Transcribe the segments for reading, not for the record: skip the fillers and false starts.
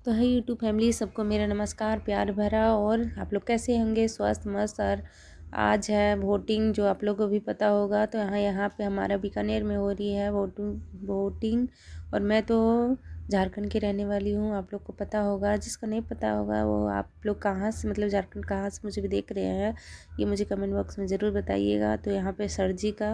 तो है YouTube family, सबको मेरा नमस्कार प्यार भरा। और आप लोग कैसे होंगे? स्वस्थ मस्त। और आज है वोटिंग, जो आप लोगों को भी पता होगा। तो यहाँ पे हमारा बीकानेर में हो रही है वोटिंग। और मैं तो झारखंड की रहने वाली हूँ, आप लोग को पता होगा। जिसका नहीं पता होगा वो आप लोग कहाँ से, मतलब झारखंड कहाँ से मुझे भी देख रहे हैं, ये मुझे कमेंट बॉक्स में ज़रूर बताइएगा। तो यहाँ पे सर्दी का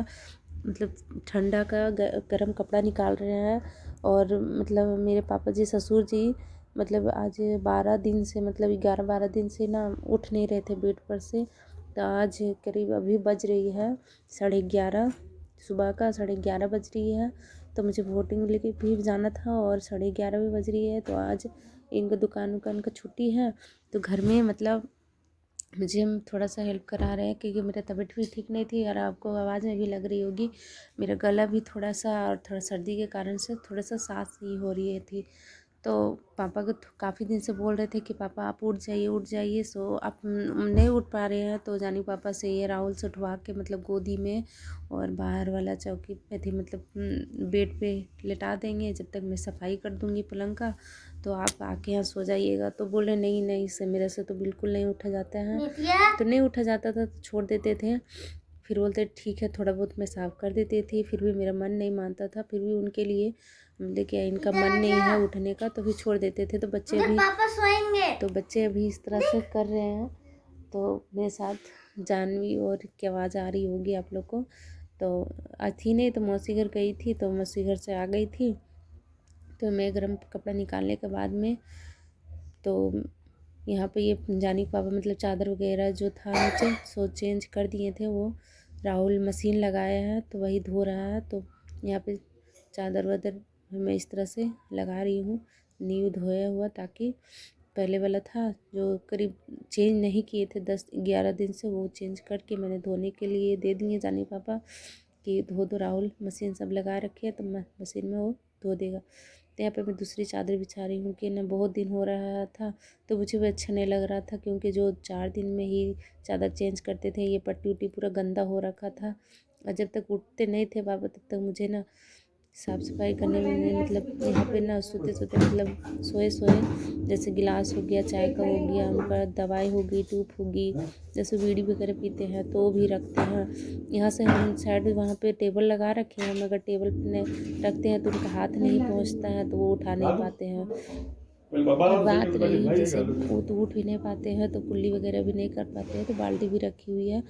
मतलब ठंडा का गर्म कपड़ा निकाल रहे हैं। और मतलब मेरे पापा जी, ससुर जी, मतलब आज 12 दिन से, मतलब 11-12 दिन से ना उठ नहीं रहे थे बेड पर से। तो आज करीब अभी बज रही है 11:30, सुबह का 11:30 बज रही है। तो मुझे वोटिंग लेके भी जाना था और 11:30 भी बज रही है। तो आज इनका दुकान का छुट्टी है। तो घर में मतलब मुझे हम थोड़ा सा हेल्प करा रहे हैं, क्योंकि मेरा तबीयत भी ठीक नहीं थी। और आपको आवाज़ में भी लग रही होगी, मेरा गला भी थोड़ा सा, और थोड़ा सर्दी के कारण से थोड़ा सा सांस ही हो रही थी। तो पापा को काफ़ी दिन से बोल रहे थे कि पापा आप उठ जाइए उठ जाइए। सो आप नहीं उठ पा रहे हैं। तो जानी पापा से ये राहुल से उठवा के मतलब गोदी में और बाहर वाला चौकी पे थी, मतलब बेड पे लेटा देंगे जब तक मैं सफाई कर दूंगी पलंग का। तो आप आके यहाँ सो जाइएगा। तो बोले नहीं नहीं, इससे मेरे से तो बिल्कुल नहीं उठा जाता है। तो नहीं उठा जाता था तो छोड़ देते थे। फिर बोलते ठीक है, थोड़ा बहुत मैं साफ़ कर देती थी। फिर भी मेरा मन नहीं मानता था। फिर भी उनके लिए देखिए, इनका मन नहीं है उठने का, तो फिर छोड़ देते थे। तो बच्चे अभी पापा सोएंगे, तो बच्चे अभी इस तरह से कर रहे हैं। तो मेरे साथ जानवी और की आवाज़ आ रही होगी आप लोग को। तो आज थी नहीं, तो मौसी घर गई थी, तो मौसी घर से आ गई थी। तो मैं गर्म कपड़ा निकालने के बाद में तो यहाँ पे ये जानी पापा मतलब चादर वगैरह जो था नीचे सो चेंज कर दिए थे। वो राहुल मशीन लगाया है तो वही धो रहा है। तो यहाँ पे चादर वादर मैं इस तरह से लगा रही हूँ, नींव धोया हुआ, ताकि पहले वाला था जो करीब चेंज नहीं किए थे 10-11 दिन से, वो चेंज करके मैंने धोने के लिए दे दिए जानी पापा कि धो दो राहुल। मशीन सब लगा रखी है तो मशीन में वो धो देगा। तो यहाँ पे मैं दूसरी चादर बिछा रही हूँ कि ना बहुत दिन हो रहा था तो मुझे भी अच्छा नहीं लग रहा था, क्योंकि जो 4 दिन में ही चादर चेंज करते थे, ये पट्टी उट्टी पूरा गंदा हो रखा था। और जब तक उठते नहीं थे पापा तब तक मुझे ना साफ़ सफाई करने में, मतलब यहाँ पे ना सोते सोते मतलब सोए सोए, जैसे गिलास हो गया चाय का, हो गया उनका, दवाई हो गई, टूप होगी, जैसे बीड़ी वगैरह पीते हैं तो भी रखते हैं। यहाँ से हम साइड वहाँ पे टेबल लगा रखे हैं, मगर टेबल पे रखते हैं तो उनका हाथ नहीं पहुँचता है, तो वो उठा नहीं पाते हैं। और बात रही जैसे वो तो उठ भी नहीं पाते हैं, तो कुल्ली वगैरह भी नहीं कर पाते हैं, तो बाल्टी भी रखी हुई है।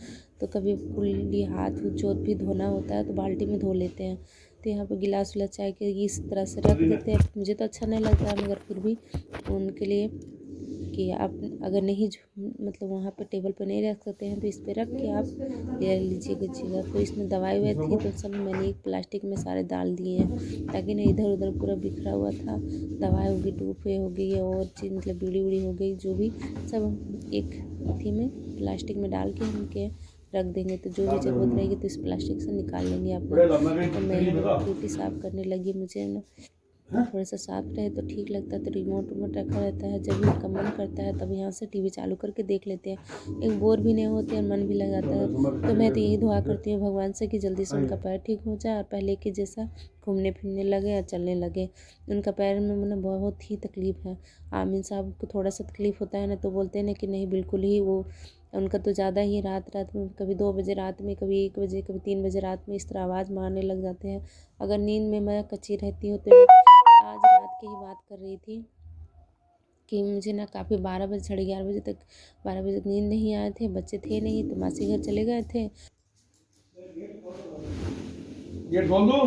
तो कभी कुल्ली हाथ जोत भी धोना होता है तो बाल्टी में धो लेते हैं। तो यहाँ पे गिलास विलास चाय के इस तरह से रख देते हैं। मुझे तो अच्छा नहीं लगता है, मगर फिर भी उनके लिए कि आप अगर नहीं मतलब वहाँ पे टेबल पे नहीं रख सकते हैं तो इस पे रख के आप ले लीजिएगा। तो इसमें दवाई ववाई थी तो सब मैंने एक प्लास्टिक में सारे डाल दिए हैं, ताकि ना इधर उधर पूरा बिखरा हुआ था। दवाई होगी, टूफे हो गई, और चीज़ मतलब बीड़ी उड़ी हो गई, जो भी सब एक अथी में प्लास्टिक में डाल के उनके रख देंगे। तो जो भी ज़रूरत रहेगी तो इस प्लास्टिक से निकाल लेंगे अपना। और मैं ड्यूटी साफ़ करने लगी। मुझे ना थोड़ा सा साफ रहे तो ठीक लगता है। तो रिमोट उमोट रखा रहता है, जब भी इनका मन करता है तब यहाँ से टीवी चालू करके देख लेते हैं। एक बोर भी नहीं होते और मन भी लग जाता है। तो मैं तो यही दुआ करती हूँ भगवान से कि जल्दी से उनका पैर ठीक हो जाए और पहले के जैसा घूमने फिरने लगे और चलने लगे। उनका पैर में मैंने बहुत ही तकलीफ़ है। आमिन साहब को थोड़ा सा तकलीफ़ होता है ना, तो बोलते हैं ना कि नहीं बिल्कुल ही वो उनका तो ज़्यादा ही रात में, कभी 2 बजे रात में, कभी 1 बजे, कभी 3 बजे रात में इस तरह आवाज़ मारने लग जाते हैं। अगर नींद में मैं कच्ची रहती हूँ तो आज रात की ही बात कर रही थी कि मुझे ना काफ़ी 12 बजे, 11:30 बजे तक, 12 बजे तक नींद नहीं आए थे। बच्चे थे नहीं तो मासी घर चले गए थे। ये खोल दो।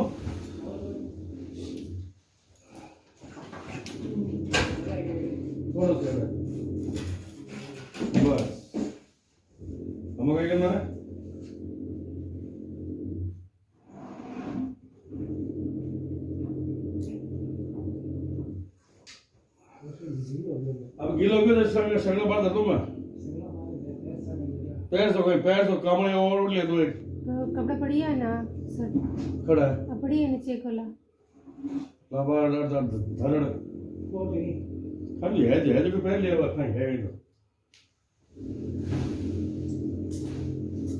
बस हमें क्या करना है? अब गीला हो गया तो संग बात है तुम्हें पैर तो कामड़े और उठ ले दो एक कपड़ा पड़ी है ना सर, खड़ा है अब पड़ी है नीचे खोला बाबा धरड़ खाली है जो पहन लिया हुआ खाई है तो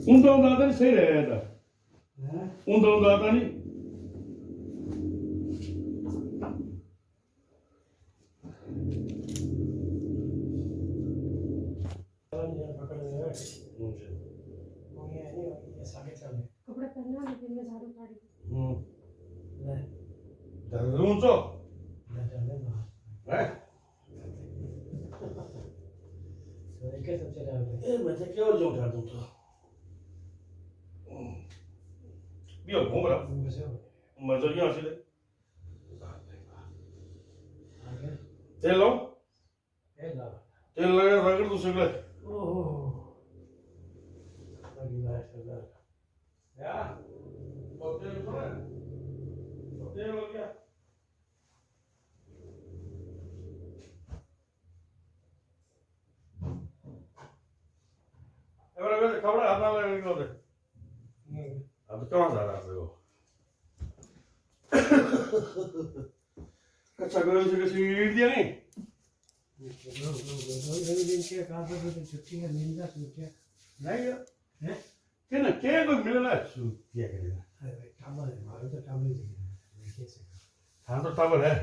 उनका दादा नहीं सही रहेगा उनका दादा नहीं ઊંચો હે એ મેં કેવો જો ઉઠાડું તો બીઓ ઘોમરા મજો ક્યાં છે તેલ લો તેલ લगा रगड़ दो सगळे या तो तेल थोड़ा तो तेल हो गया હવે ખબર આપણા લઈ ગયો દે अब तो कहाँ जा रहा है वो कच्चा गले से किसी ईट दिया नहीं छुट्टी है नींद का छुट्टी नहीं है क्या ना क्या कोई मिलना छुट्टियाँ करेगा अरे टावर है मारो तो टावर ही कैसे हाँ तो टावर है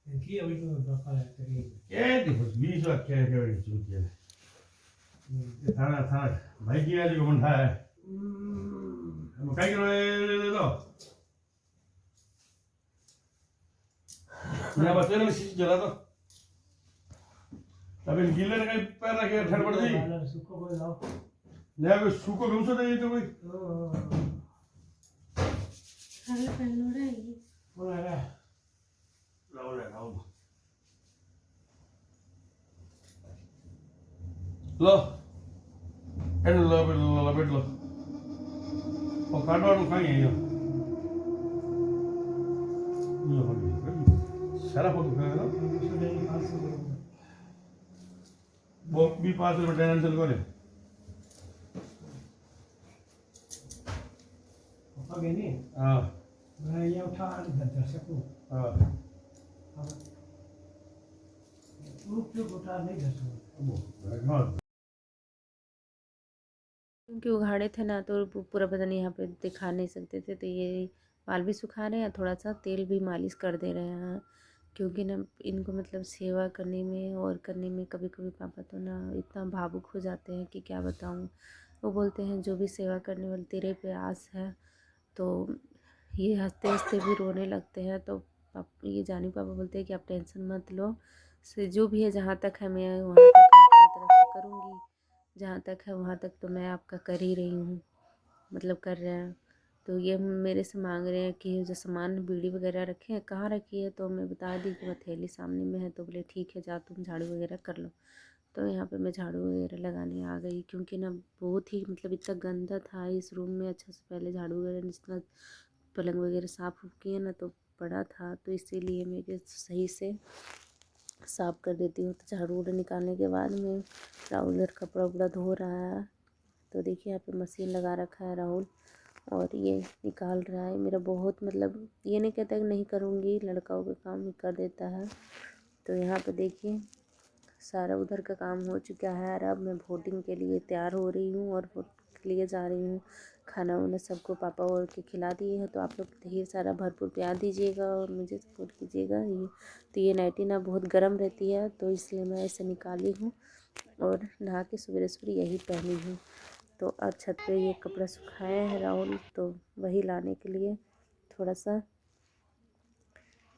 इनकी अभी तो पापा है तेरी क्या देखो 20 लाख क्या क्या छुट्टियाँ थाना थाना भाई की आज को मंडा है हम कहीं करो तो यहाँ बच्चे ने शीश जला तो तब इन गीले ने कहीं पैर रखे ठंड पड़ गई सुको को लाओ नया कोई सूको घूम सकते हैं तो कोई खाली पहनो रहेगी बोला है लाओ ले लाओ लो एंड लो बेट लो और काटवाड़ू कहीं है ये हो गया सारा फोटो खा रहा वो भी पास में टेंशन को ले पापा गए नहीं हाँ मैं ये उठा नहीं कर सकूं हाँ रूप जो उठा नहीं कर सकूं वो क्योंकि उघाड़े थे ना तो पूरा बदन यहाँ पे दिखा नहीं सकते थे, तो ये बाल भी सुखा रहे हैं, थोड़ा सा तेल भी मालिश कर दे रहे हैं, क्योंकि ना इनको मतलब सेवा करने में और करने में कभी कभी पापा तो ना इतना भावुक हो जाते हैं कि क्या बताऊँ। वो बोलते हैं जो भी सेवा करने वाले तेरे पे आस है, तो ये हंसते हंसते भी रोने लगते हैं। तो ये जानी पापा बोलते हैं कि आप टेंशन मत लो, से जो भी है जहाँ तक है मैं वहाँ तक अपनी तरफ से करूँगी, जहाँ तक है वहाँ तक तो मैं आपका कर ही रही हूँ, मतलब कर रहे हैं। तो ये मेरे से मांग रहे हैं कि जो सामान बीड़ी वगैरह रखे हैं कहाँ रखी है, तो मैं बता दी कि हथेली सामने में है। तो बोले ठीक है जा तुम झाड़ू वगैरह कर लो। तो यहाँ पे मैं झाड़ू वगैरह लगाने आ गई, क्योंकि ना बहुत ही मतलब इतना गंदा था इस रूम में। अच्छा से पहले झाड़ू वगैरह इतना पलंग वगैरह साफ़ किए ना तो पड़ा था, तो इसीलिए मैं सही से साफ़ कर देती हूँ। तो झाड़ू वाड़ू निकालने के बाद में राहुल उधर कपड़ा उपड़ा धो रहा है। तो देखिए यहाँ पे मशीन लगा रखा है राहुल, और ये निकाल रहा है। मेरा बहुत मतलब ये नहीं कहता कि नहीं करूँगी, लड़काओं का काम ही कर देता है। तो यहाँ पे देखिए सारा उधर का काम हो चुका है, और अब मैं वोटिंग के लिए तैयार हो रही हूँ और वोट के लिए जा रही हूँ। खाना वाना सबको पापा और के खिला दिए हैं, तो आप लोग ढेर सारा भरपूर प्यार दीजिएगा और मुझे सपोर्ट कीजिएगा। ये नाइटी ना बहुत गर्म रहती है, तो इसलिए मैं ऐसे निकाली हूँ और नहा के सवेरे सवेरे यही पहनी हूँ। तो अब छत पे ये कपड़ा सुखाए हैं राहुल, तो वही लाने के लिए थोड़ा सा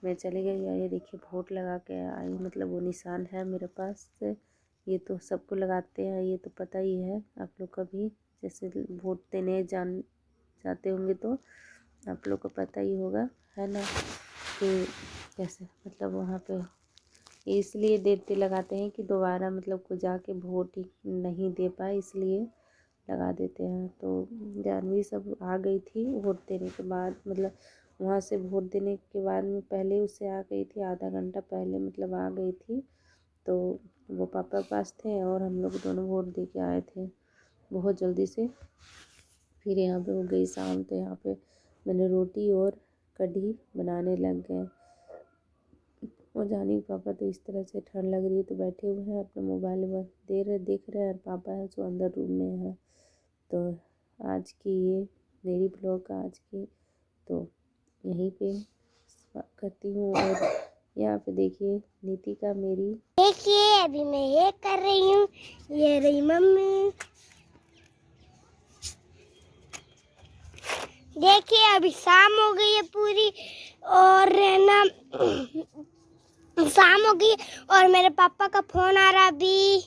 मैं चली गई। ये देखिए वोट लगा के आई, मतलब वो निशान है मेरे पास। ये तो सबको लगाते हैं, ये तो पता ही है आप लोग का भी, जैसे वोट देने जाते होंगे तो आप लोग को पता ही होगा, है ना, कि कैसे मतलब वहाँ पे इसलिए देते लगाते हैं कि दोबारा मतलब को जाके वोट ही नहीं दे पाए, इसलिए लगा देते हैं। तो जानवी सब आ गई थी वोट देने के बाद, मतलब वहाँ से वोट देने के बाद में पहले उससे आ गई थी, आधा घंटा पहले मतलब आ गई थी। तो वो पापा पास थे और हम लोग दोनों वोट दे के आए थे बहुत जल्दी से। फिर यहाँ पे हो गई शाम, तो यहाँ पे मैंने रोटी और कढ़ी बनाने लग गए। और जानी पापा तो इस तरह से ठंड लग रही है तो बैठे हुए हैं अपना मोबाइल देख रहे हैं, और पापा है जो अंदर रूम में है। तो आज की ये मेरी ब्लॉग आज की तो यहीं पे करती हूँ। और यहाँ पे देखिए नीतिका मेरी, देखिए अभी मैं ये कर रही हूँ, ये रही मम्मी। देखिए अभी शाम हो गई है पूरी, और है ना शाम हो गई और मेरे पापा का फोन आ रहा अभी।